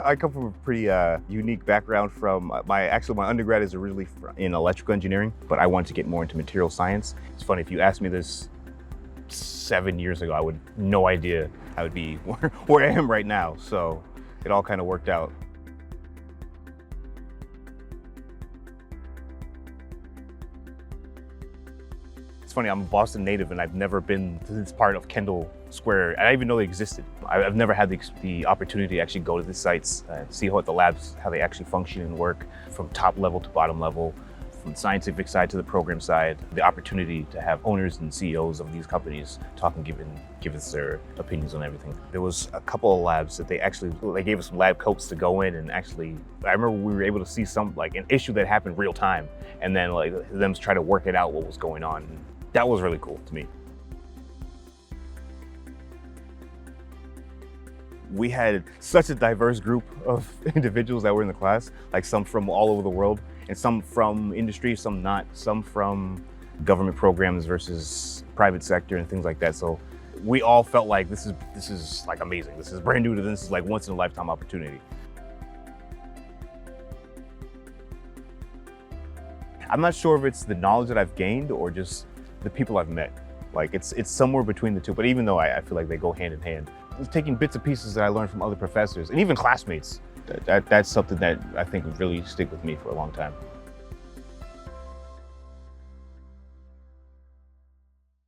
I come from a pretty unique background. From my undergrad is originally in electrical engineering, but I wanted to get more into material science. It's funny, if you asked me this 7 years ago, I would no idea I would be where I am right now. So it all kind of worked out. It's funny, I'm a Boston native and I've never been to this part of Kendall Square. I didn't even know they existed. I've never had the opportunity to actually go to the sites and see how the labs, how they actually function and work from top level to bottom level, from the scientific side to the program side. The opportunity to have owners and CEOs of these companies talk and give us their opinions on everything. There was a couple of labs that they gave us some lab coats to go in, and actually, I remember we were able to see an issue that happened real time, and then them try to work it out what was going on. That was really cool to me. We had such a diverse group of individuals that were in the class, like some from all over the world, and some from industry, some not, some from government programs versus private sector and things like that. So we all felt like this is like amazing. This is brand new to them. This is like once in a lifetime opportunity. I'm not sure if it's the knowledge that I've gained or just the people I've met. Like it's somewhere between the two, but even though I feel like they go hand in hand. Taking bits and pieces that I learned from other professors and even classmates, that's something that I think would really stick with me for a long time.